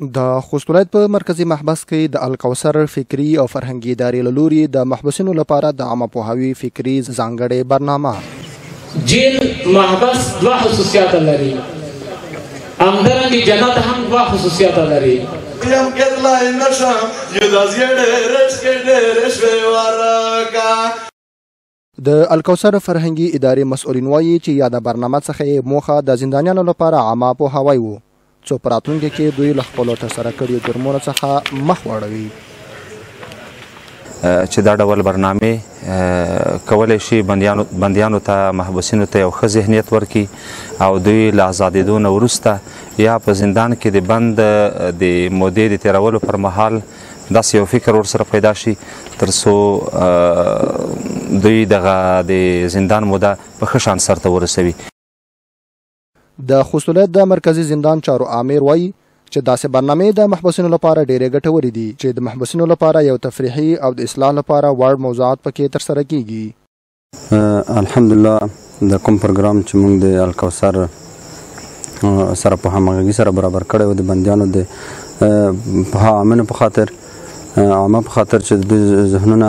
د خوست ولایت په مرکزی محبس کې د الکوثر فکری او فرهنګي ادارې له لوري د محبسینو لپاره د عامه پوهاوي فکري ځانګړې برنامه جیل محبس دوه خصوصیات لري، همدارنګه جنت هم دوه خصوصیات لري. یم کتلای نشم یو د زیړې رش کې ورکا. د الکوثر فرهنګي ادارې مسؤلین وایي چې یاده برنامه څخه موخه د زندانیانو لپاره عامه پوهاوی و، څو په راتلونکي کې دوی له خپلو ترسره کړیو جرمونو څخه مخ واړوي. چې دا ډول برنامې کولی شي بندیانو ته محبوسینو ته یو ښه ذهنیت ورکړي او دوی له ازادېدو نه وروسته یا په زندان کې د بند د مودې د تېرولو پر مهال داسې یو فکر ورسره پیدا شي تر څو دوی دغه د زندان موده په ښه شان سرته ورسوي. د خوست ولایت د مرکزی زندان چارو آمر وایي چې داسې برنامې د محبوسینو لپاره ډېرې ګټورې دي چې د محبوسینو لپاره یو تفریحي او د اصلاح لپاره وړ موضوعات پکې ترسره کیږي. الحمدلله د کوم پروګرام چې موږ د الکوثر سره په همغږي سره برابر کړی و د بندیانو د امنو په خاطر عامه په خاطر چې د ذهنونه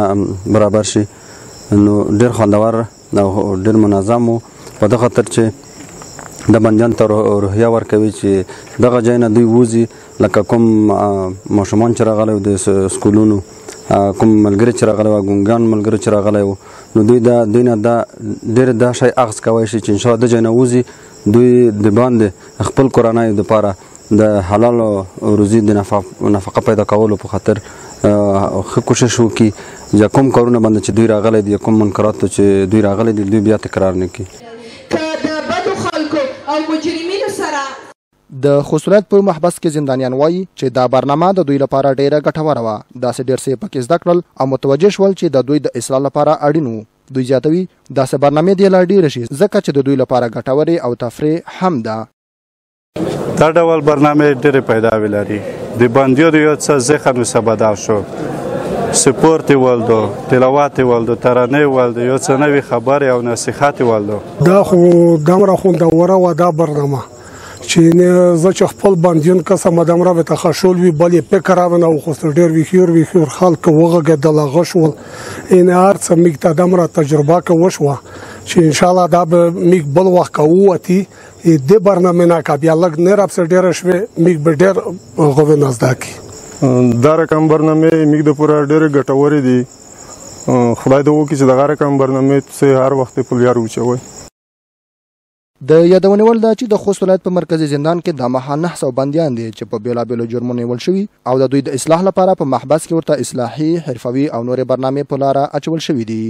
برابر شي نو ډېر خوندور او ډېر منظم و په دغه خاطر چې د بندیان ته روحیه ورکوي چې دغه ځای نه دوی ووځي لکه کوم ماشومان چې راغلی و د سکولونو کوم ملګري چې راغلی و ګونګیان ملګري چې راغلی و نو دوی نه دا ډېر دا شی اخذ کوی شي چې انشاءالله د ځای نه ووځي دوی د باندې خپل کورنیو دپاره د حلال روزي د نفقه پیدا کولو په خاطر ښه کوشش وکړي یا کوم کارونه باندې چې دوی راغلی دي یا کوم منکراتو چې دوی راغلی دي دوی بیا تکرار نه کړي. د خوست ولایت په محبس کې زندانیان وایي چې دا برنامه د دوی لپاره ډیره ګټوره وه. داسې ډېر څه پکې زده کړل او متوجه شول چې د دوی د اصلاح لپاره اړین و. دوی زیاتوي داسې برنامې دې لا ډېرې شي ځکه چې د دوی لپاره ګټورې او تفریح هم ده. دا ډول برنامې ډېرې پیداوې لري. د بندیانو یو څه ذهن ورڅخه بدل شو، سپورت یې ولدو، تلاوت یې ولدو، ترانې یې ولدو، یو څه نوې خبرې او نصیحت یې ولدو. دا خو دومره خوندوره وه دا برنامه چې زه چې خپل بندیان قسمه دومره به تخشول وي بل یې فکر راونه وخوست ډېر ویښور خلک وغږېدل هغه شول این هر څه موږ ته دومره تجربه که وشوه چې انشاءالله دا به موږ بل وخت که ووتي دې برنامې نه که بیا لږ نه راپسې ډېره شوې موږ به ډېر هغوی نه زده کړي. دا رقم برنامې موږ دپاره ډېرې ګټورې دي. خدای دې وکړي چې دغه رقم برنامې هر وخت په لار وچوئ. د یادونې وړ ده چې د خوست ولایت په مرکزي زندان کې د مهال 900 بندیان دي چې په بېلابېلو جرمونو نیول شوي او د دوی د اصلاح لپاره په محبس کې ورته اصلاحي حرفوي او نورې برنامې په لاره اچول شوي دي.